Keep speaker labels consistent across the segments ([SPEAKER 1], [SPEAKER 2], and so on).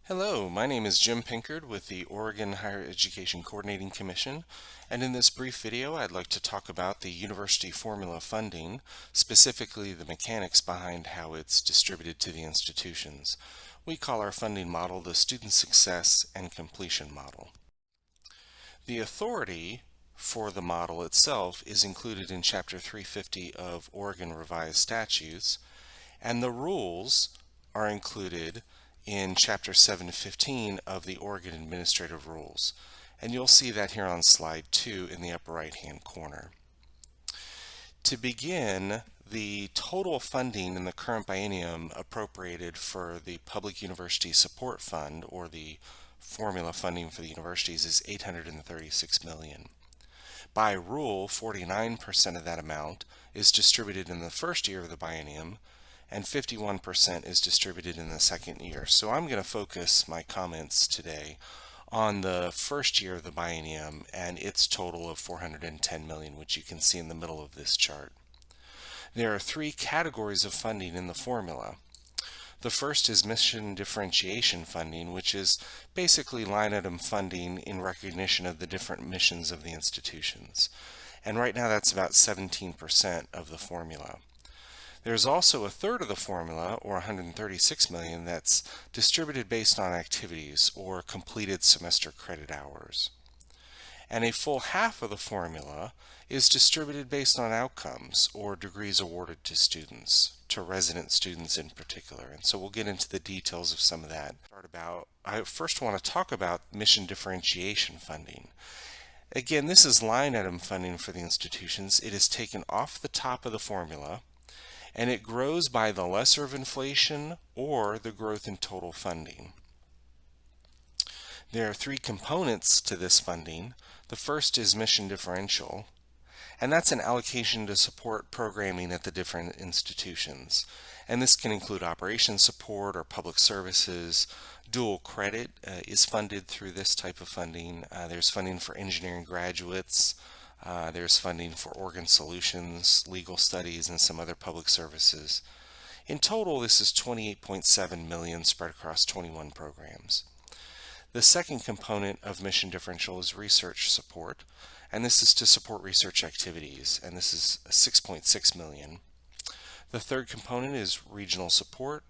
[SPEAKER 1] Hello, my name is Jim Pinkard with the Oregon Higher Education Coordinating Commission, and in this brief video I'd like to talk about the university formula funding, specifically the mechanics behind how it's distributed to the institutions. We call our funding model the Student Success and Completion Model. The authority for the model itself is included in Chapter 350 of Oregon Revised Statutes, and the rules are included in Chapter 715 of the Oregon Administrative Rules. And you'll see that here on slide 2 in the upper right hand corner. To begin, the total funding in the current biennium appropriated for the Public University Support Fund, or the formula funding for the universities, is $836 million. By rule, 49% of that amount is distributed in the first year of the biennium, and 51% is distributed in the second year. So I'm going to focus my comments today on the first year of the biennium and its total of $410 million, which you can see in the middle of this chart. There are three categories of funding in the formula. The first is mission differentiation funding, which is basically line item funding in recognition of the different missions of the institutions. And right now that's about 17% of the formula. There's also a third of the formula, or $136 million, that's distributed based on activities or completed semester credit hours. And a full half of the formula is distributed based on outcomes or degrees awarded to students, to resident students in particular. And so we'll get into the details of some of that. I first want to talk about mission differentiation funding. Again, this is line item funding for the institutions. It is taken off the top of the formula, and it grows by the lesser of inflation or the growth in total funding. There are three components to this funding. The first is mission differential, and that's an allocation to support programming at the different institutions. And this can include operations support or public services. Dual credit is funded through this type of funding. There's funding for engineering graduates. There's funding for organ solutions, legal studies, and some other public services. In total, this is $28.7 million spread across 21 programs. The second component of mission differential is research support, and this is to support research activities, and this is $6.6 million. The third component is regional support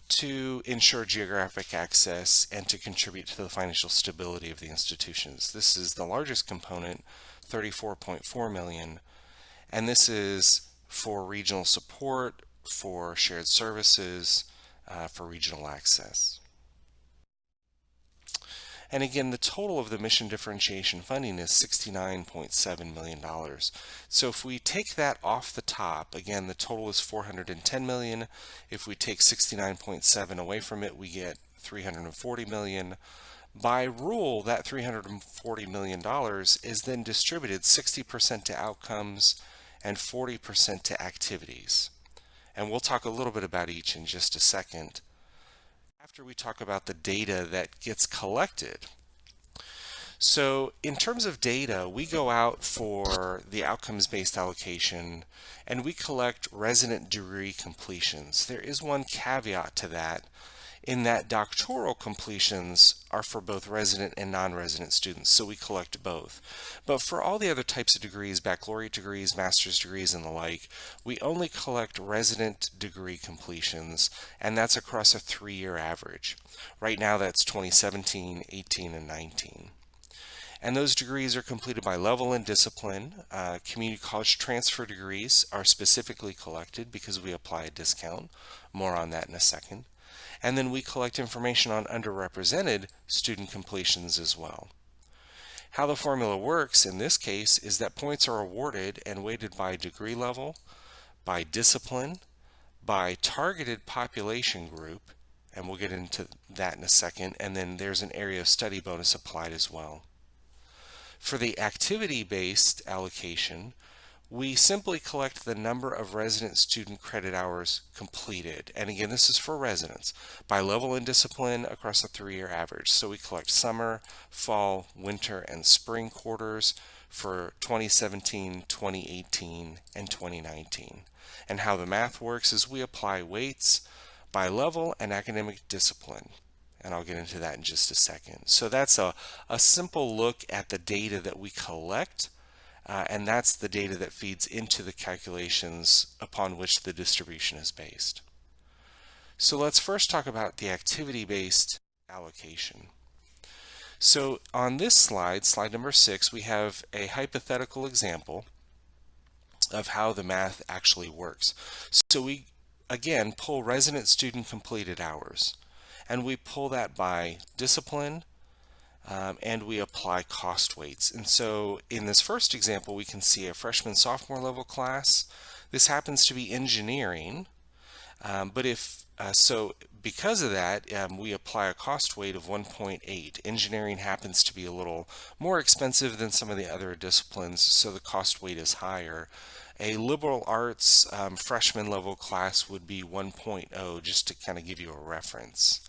[SPEAKER 1] to ensure geographic access and to contribute to the financial stability of the institutions. This is the largest component, $34.4 million, and this is for regional support, for shared services, for regional access. And again, the total of the mission differentiation funding is $69.7 million. So if we take that off the top, again, the total is $410 million. If we take 69.7 away from it, we get $340 million. By rule, that $340 million is then distributed 60% to outcomes and 40% to activities. And we'll talk a little bit about each in just a second, after we talk about the data that gets collected. So in terms of data, we go out for the outcomes-based allocation and we collect resident degree completions. There is one caveat to that, in that doctoral completions are for both resident and non-resident students, so we collect both. But for all the other types of degrees, baccalaureate degrees, master's degrees, and the like, we only collect resident degree completions, and that's across a 3-year average. Right now that's 2017, 18, and 19. And those degrees are completed by level and discipline. Community college transfer degrees are specifically collected because we apply a discount. More on that in a second. And then we collect information on underrepresented student completions as well. How the formula works in this case is that points are awarded and weighted by degree level, by discipline, by targeted population group, and we'll get into that in a second, and then there's an area of study bonus applied as well. For the activity-based allocation, we simply collect the number of resident student credit hours completed. And again, this is for residents by level and discipline across a 3-year average. So we collect summer, fall, winter, and spring quarters for 2017, 2018, and 2019. And how the math works is we apply weights by level and academic discipline. and I'll get into that in just a second. So that's a simple look at the data that we collect, and that's the data that feeds into the calculations upon which the distribution is based. So let's first talk about the activity-based allocation. So on this slide, slide number 6, we have a hypothetical example of how the math actually works. So we, again, pull resident student completed hours, and we pull that by discipline, and we apply cost weights. And so in this first example, we can see a freshman sophomore level class. This happens to be engineering, but because of that, we apply a cost weight of 1.8. Engineering happens to be a little more expensive than some of the other disciplines, so the cost weight is higher. A liberal arts freshman level class would be 1.0, just to kind of give you a reference.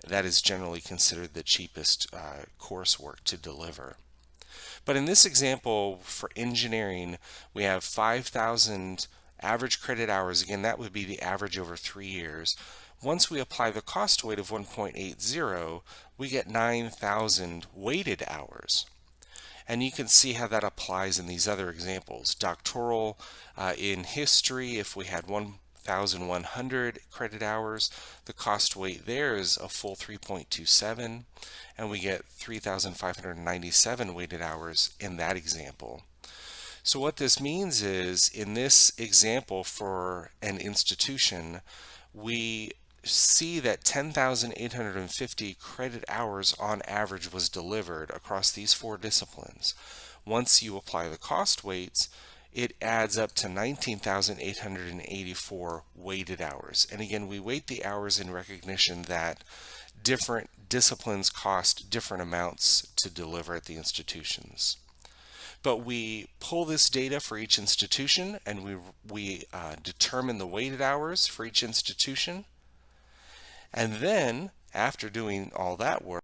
[SPEAKER 1] That is generally considered the cheapest coursework to deliver. But in this example for engineering, we have 5,000 average credit hours. Again, that would be the average over 3 years. Once we apply the cost weight of 1.80, we get 9,000 weighted hours. And you can see how that applies in these other examples. Doctoral in history, if we had 1,100 credit hours, the cost weight there is a full 3.27, and we get 3,597 weighted hours in that example. So what this means is, in this example for an institution, we see that 10,850 credit hours on average was delivered across these 4 disciplines. Once you apply the cost weights, it adds up to 19,884 weighted hours. And again, we weight the hours in recognition that different disciplines cost different amounts to deliver at the institutions. But we pull this data for each institution, and we determine the weighted hours for each institution. And then, after doing all that work,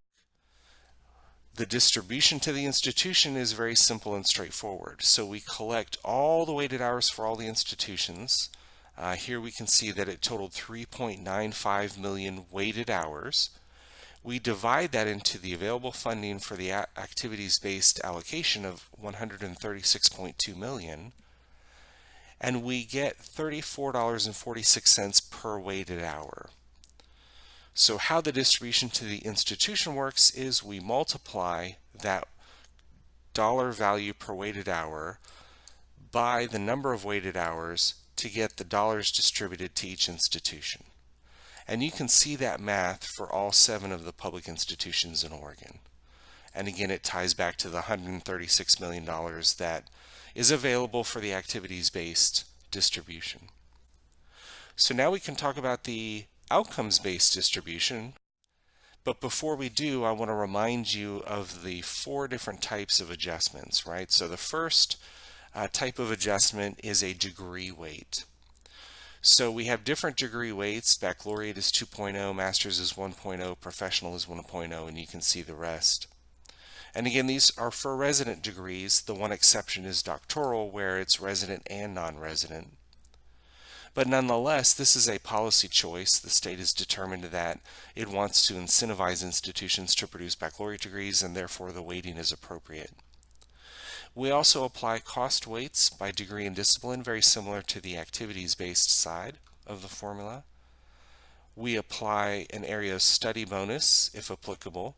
[SPEAKER 1] the distribution to the institution is very simple and straightforward. So we collect all the weighted hours for all the institutions. Here we can see that it totaled 3.95 million weighted hours. We divide that into the available funding for the activities-based allocation of 136.2 million, and we get $34.46 per weighted hour. So how the distribution to the institution works is we multiply that dollar value per weighted hour by the number of weighted hours to get the dollars distributed to each institution. And you can see that math for all 7 of the public institutions in Oregon. And again, it ties back to the $136 million that is available for the activities-based distribution. So now we can talk about the outcomes-based distribution. But before we do, I want to remind you of the 4 different types of adjustments, right? So the first type of adjustment is a degree weight. So we have different degree weights. Baccalaureate is 2.0, Master's is 1.0, Professional is 1.0, and you can see the rest. And again, these are for resident degrees. The one exception is doctoral, where it's resident and non-resident. But nonetheless, this is a policy choice. The state has determined that it wants to incentivize institutions to produce baccalaureate degrees, and therefore the weighting is appropriate. We also apply cost weights by degree and discipline, very similar to the activities-based side of the formula. We apply an area of study bonus, if applicable.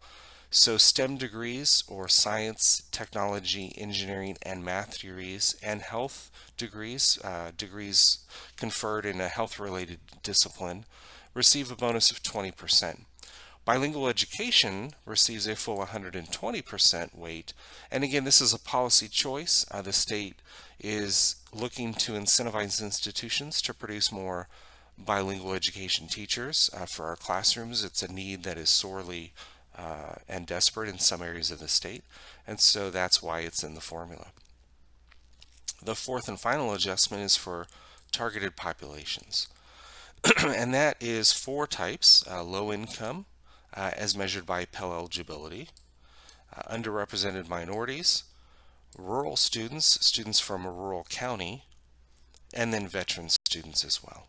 [SPEAKER 1] So STEM degrees, or science, technology, engineering, and math degrees, and health degrees, degrees conferred in a health-related discipline, receive a bonus of 20%. Bilingual education receives a full 120% weight. And again, this is a policy choice. The state is looking to incentivize institutions to produce more bilingual education teachers for our classrooms. It's a need that is sorely and desperate in some areas of the state, and so that's why it's in the formula. The fourth and final adjustment is for targeted populations, and that is 4 types: low income, as measured by Pell eligibility, underrepresented minorities, rural students, students from a rural county, and then veteran students as well.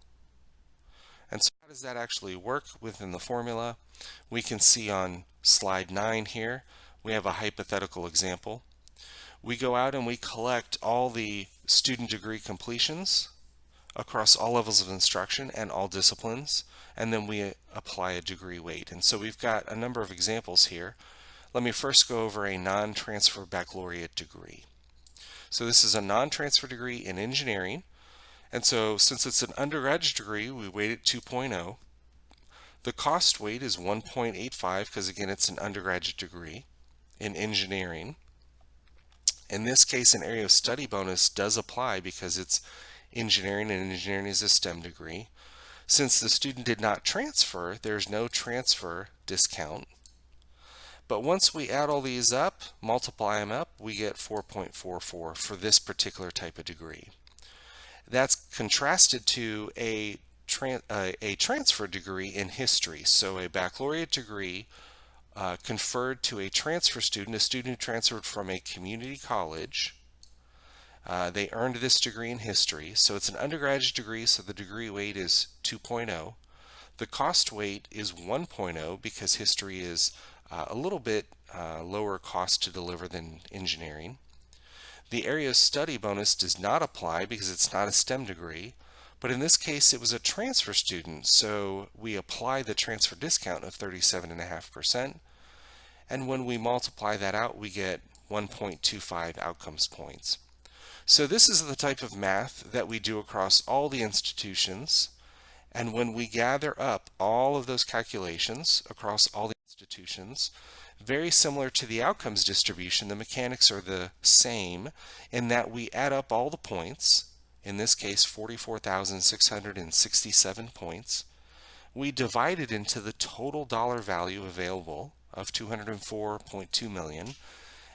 [SPEAKER 1] And so how does that actually work within the formula? We can see on slide 9 here, we have a hypothetical example. We go out and we collect all the student degree completions across all levels of instruction and all disciplines, and then we apply a degree weight. And so we've got a number of examples here. Let me first go over a non-transfer baccalaureate degree. So this is a non-transfer degree in engineering, and so since it's an undergraduate degree, we weight it 2.0. The cost weight is 1.85 because again it's an undergraduate degree in engineering. In this case, an area of study bonus does apply because it's engineering, and engineering is a STEM degree. Since the student did not transfer, there's no transfer discount. But once we add all these up, multiply them up, we get 4.44 for this particular type of degree. That's contrasted to a transfer degree in history. So a baccalaureate degree conferred to a transfer student, a student who transferred from a community college. They earned this degree in history. So it's an undergraduate degree, so the degree weight is 2.0. The cost weight is 1.0 because history is a little bit lower cost to deliver than engineering. The area of study bonus does not apply because it's not a STEM degree, but in this case it was a transfer student, so we apply the transfer discount of 37.5%, and when we multiply that out we get 1.25 outcomes points. So this is the type of math that we do across all the institutions, and when we gather up all of those calculations across all the institutions, very similar to the outcomes distribution, the mechanics are the same in that we add up all the points, in this case 44,667 points. We divide it into the total dollar value available of $204.2 million,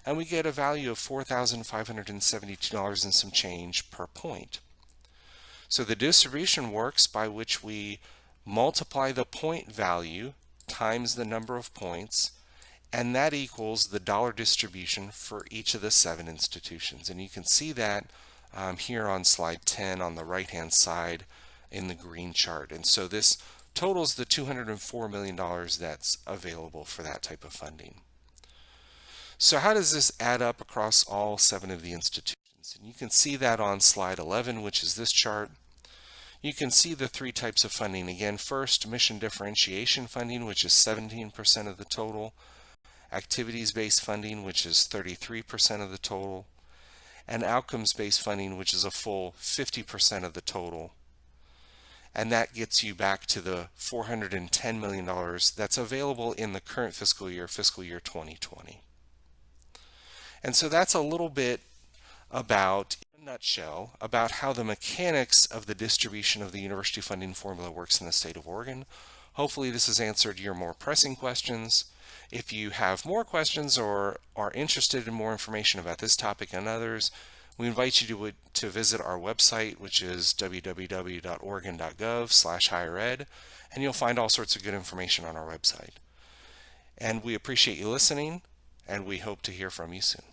[SPEAKER 1] and we get a value of $4,572 and some change per point. So the distribution works by which we multiply the point value times the number of points, and that equals the dollar distribution for each of the 7 institutions. And you can see that here on slide 10 on the right hand side in the green chart. And so this totals the $204 million that's available for that type of funding. So how does this add up across all 7 of the institutions? And you can see that on slide 11, which is this chart. You can see the 3 types of funding. Again, first, mission differentiation funding, which is 17% of the total. Activities-based funding, which is 33% of the total. And outcomes-based funding, which is a full 50% of the total. And that gets you back to the $410 million that's available in the current fiscal year 2020. And so that's a little bit about, in a nutshell, about how the mechanics of the distribution of the university funding formula works in the state of Oregon. Hopefully this has answered your more pressing questions. If you have more questions or are interested in more information about this topic and others, we invite you to visit our website, which is www.oregon.gov/highered, and you'll find all sorts of good information on our website. And we appreciate you listening, and we hope to hear from you soon.